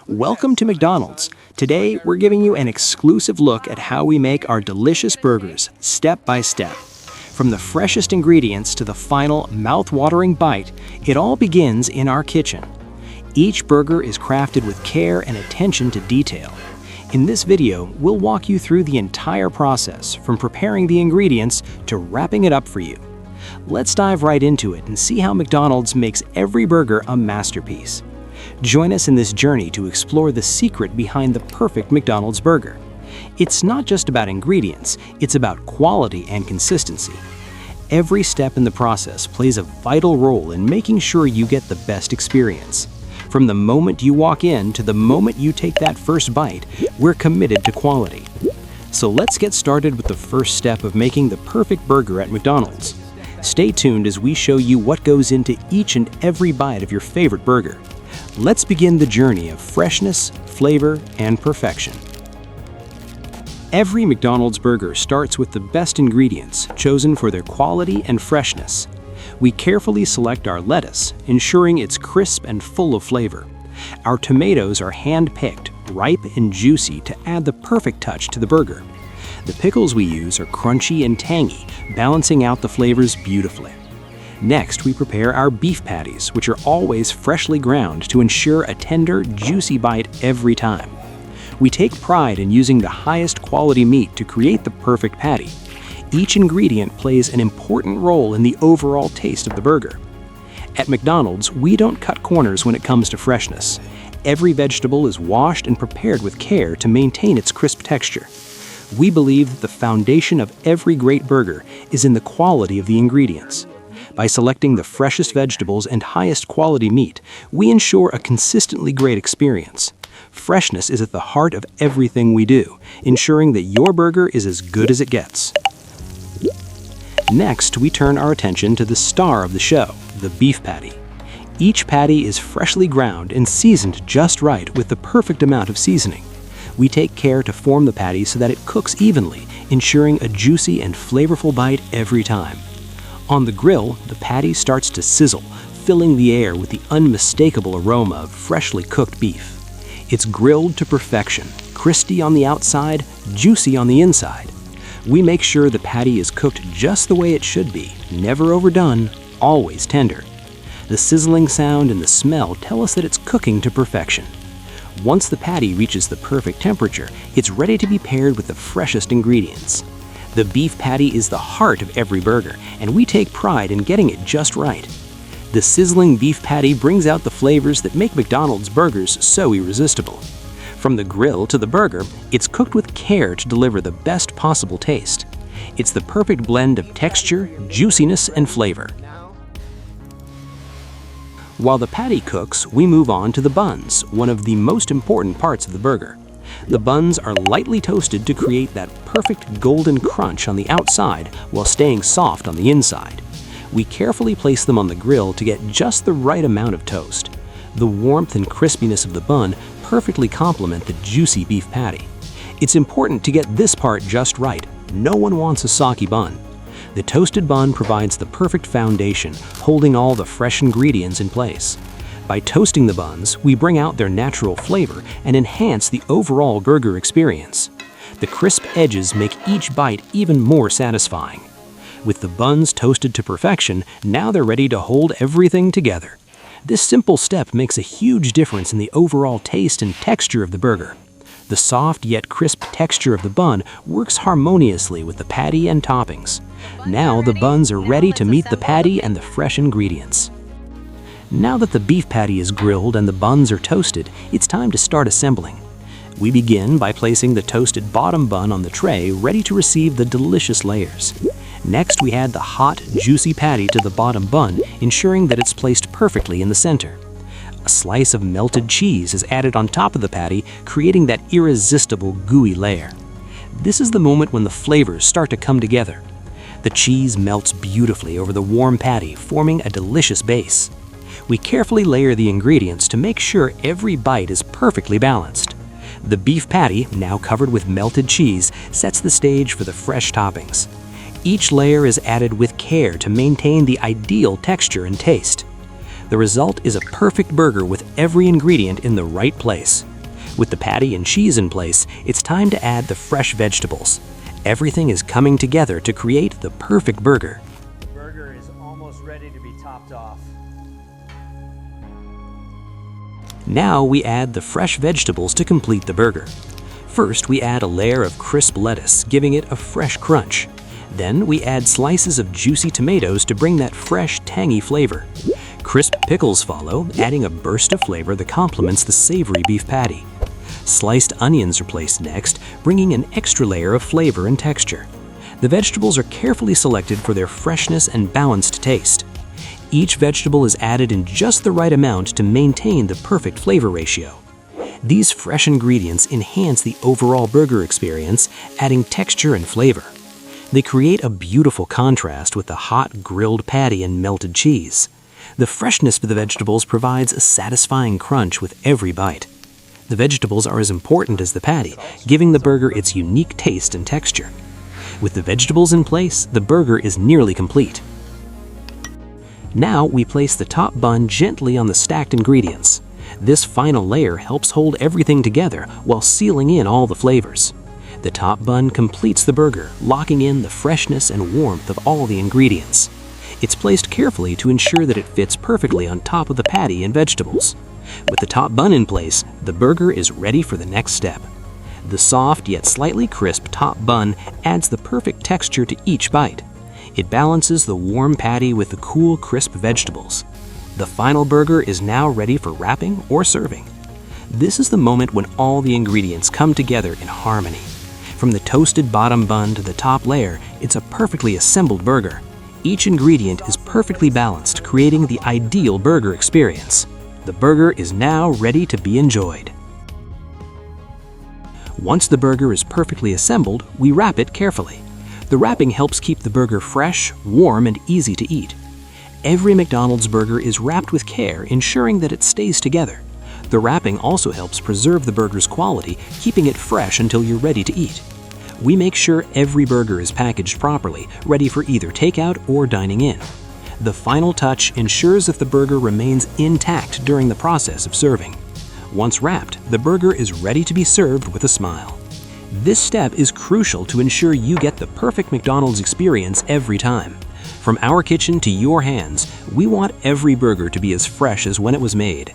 Welcome to McDonald's. Today, we're giving you an exclusive look at how we make our delicious burgers, step by step. From the freshest ingredients to the final mouth-watering bite, it all begins in our kitchen. Each burger is crafted with care and attention to detail. In this video, we'll walk you through the entire process, from preparing the ingredients to wrapping it up for you. Let's dive right into it and see how McDonald's makes every burger a masterpiece. Join us in this journey to explore the secret behind the perfect McDonald's burger. It's not just about ingredients, it's about quality and consistency. Every step in the process plays a vital role in making sure you get the best experience. From the moment you walk in to the moment you take that first bite, we're committed to quality. So let's get started with the first step of making the perfect burger at McDonald's. Stay tuned as we show you what goes into each and every bite of your favorite burger. Let's begin the journey of freshness, flavor, and perfection. Every McDonald's burger starts with the best ingredients, chosen for their quality and freshness. We carefully select our lettuce, ensuring it's crisp and full of flavor. Our tomatoes are hand-picked, ripe and juicy to add the perfect touch to the burger. The pickles we use are crunchy and tangy, balancing out the flavors beautifully. Next, we prepare our beef patties, which are always freshly ground to ensure a tender, juicy bite every time. We take pride in using the highest quality meat to create the perfect patty. Each ingredient plays an important role in the overall taste of the burger. At McDonald's, we don't cut corners when it comes to freshness. Every vegetable is washed and prepared with care to maintain its crisp texture. We believe that the foundation of every great burger is in the quality of the ingredients. By selecting the freshest vegetables and highest quality meat, we ensure a consistently great experience. Freshness is at the heart of everything we do, ensuring that your burger is as good as it gets. Next, we turn our attention to the star of the show, the beef patty. Each patty is freshly ground and seasoned just right with the perfect amount of seasoning. We take care to form the patty so that it cooks evenly, ensuring a juicy and flavorful bite every time. On the grill, the patty starts to sizzle, filling the air with the unmistakable aroma of freshly cooked beef. It's grilled to perfection, crispy on the outside, juicy on the inside. We make sure the patty is cooked just the way it should be, never overdone, always tender. The sizzling sound and the smell tell us that it's cooking to perfection. Once the patty reaches the perfect temperature, it's ready to be paired with the freshest ingredients. The beef patty is the heart of every burger, and we take pride in getting it just right. The sizzling beef patty brings out the flavors that make McDonald's burgers so irresistible. From the grill to the burger, it's cooked with care to deliver the best possible taste. It's the perfect blend of texture, juiciness, and flavor. While the patty cooks, we move on to the buns, one of the most important parts of the burger. The buns are lightly toasted to create that perfect golden crunch on the outside while staying soft on the inside. We carefully place them on the grill to get just the right amount of toast. The warmth and crispiness of the bun perfectly complement the juicy beef patty. It's important to get this part just right. No one wants a soggy bun. The toasted bun provides the perfect foundation, holding all the fresh ingredients in place. By toasting the buns, we bring out their natural flavor and enhance the overall burger experience. The crisp edges make each bite even more satisfying. With the buns toasted to perfection, now they're ready to hold everything together. This simple step makes a huge difference in the overall taste and texture of the burger. The soft yet crisp texture of the bun works harmoniously with the patty and toppings. Now the buns are ready to meet the patty and the fresh ingredients. Now that the beef patty is grilled and the buns are toasted, it's time to start assembling. We begin by placing the toasted bottom bun on the tray, ready to receive the delicious layers. Next, we add the hot, juicy patty to the bottom bun, ensuring that it's placed perfectly in the center. A slice of melted cheese is added on top of the patty, creating that irresistible, gooey layer. This is the moment when the flavors start to come together. The cheese melts beautifully over the warm patty, forming a delicious base. We carefully layer the ingredients to make sure every bite is perfectly balanced. The beef patty, now covered with melted cheese, sets the stage for the fresh toppings. Each layer is added with care to maintain the ideal texture and taste. The result is a perfect burger with every ingredient in the right place. With the patty and cheese in place, it's time to add the fresh vegetables. Everything is coming together to create the perfect burger. The burger is almost ready to be topped off. Now we add the fresh vegetables to complete the burger. First, we add a layer of crisp lettuce, giving it a fresh crunch. Then we add slices of juicy tomatoes to bring that fresh, tangy flavor. Crisp pickles follow, adding a burst of flavor that complements the savory beef patty. Sliced onions are placed next, bringing an extra layer of flavor and texture. The vegetables are carefully selected for their freshness and balanced taste. Each vegetable is added in just the right amount to maintain the perfect flavor ratio. These fresh ingredients enhance the overall burger experience, adding texture and flavor. They create a beautiful contrast with the hot grilled patty and melted cheese. The freshness of the vegetables provides a satisfying crunch with every bite. The vegetables are as important as the patty, giving the burger its unique taste and texture. With the vegetables in place, the burger is nearly complete. Now we place the top bun gently on the stacked ingredients. This final layer helps hold everything together while sealing in all the flavors. The top bun completes the burger, locking in the freshness and warmth of all the ingredients. It's placed carefully to ensure that it fits perfectly on top of the patty and vegetables. With the top bun in place, the burger is ready for the next step. The soft yet slightly crisp top bun adds the perfect texture to each bite. It balances the warm patty with the cool, crisp vegetables. The final burger is now ready for wrapping or serving. This is the moment when all the ingredients come together in harmony. From the toasted bottom bun to the top layer, it's a perfectly assembled burger. Each ingredient is perfectly balanced, creating the ideal burger experience. The burger is now ready to be enjoyed. Once the burger is perfectly assembled, we wrap it carefully. The wrapping helps keep the burger fresh, warm, and easy to eat. Every McDonald's burger is wrapped with care, ensuring that it stays together. The wrapping also helps preserve the burger's quality, keeping it fresh until you're ready to eat. We make sure every burger is packaged properly, ready for either takeout or dining in. The final touch ensures that the burger remains intact during the process of serving. Once wrapped, the burger is ready to be served with a smile. This step is crucial to ensure you get the perfect McDonald's experience every time. From our kitchen to your hands, we want every burger to be as fresh as when it was made.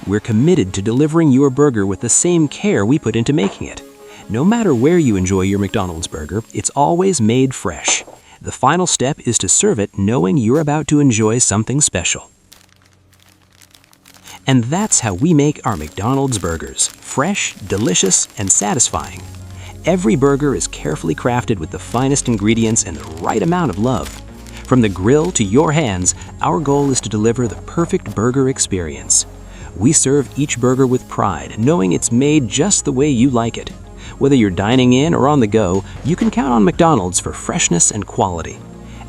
We're committed to delivering your burger with the same care we put into making it. No matter where you enjoy your McDonald's burger, it's always made fresh. The final step is to serve it knowing you're about to enjoy something special. And that's how we make our McDonald's burgers: fresh, delicious, and satisfying. Every burger is carefully crafted with the finest ingredients and the right amount of love. From the grill to your hands, our goal is to deliver the perfect burger experience. We serve each burger with pride, knowing it's made just the way you like it. Whether you're dining in or on the go, you can count on McDonald's for freshness and quality.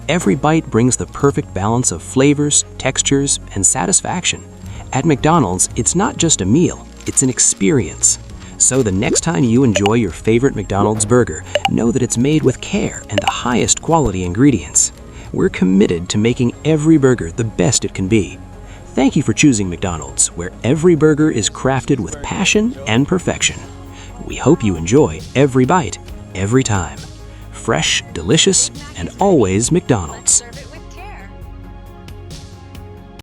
Every bite brings the perfect balance of flavors, textures, and satisfaction. At McDonald's, it's not just a meal, it's an experience. So the next time you enjoy your favorite McDonald's burger, know that it's made with care and the highest quality ingredients. We're committed to making every burger the best it can be. Thank you for choosing McDonald's, where every burger is crafted with passion and perfection. We hope you enjoy every bite, every time. Fresh, delicious, and always McDonald's.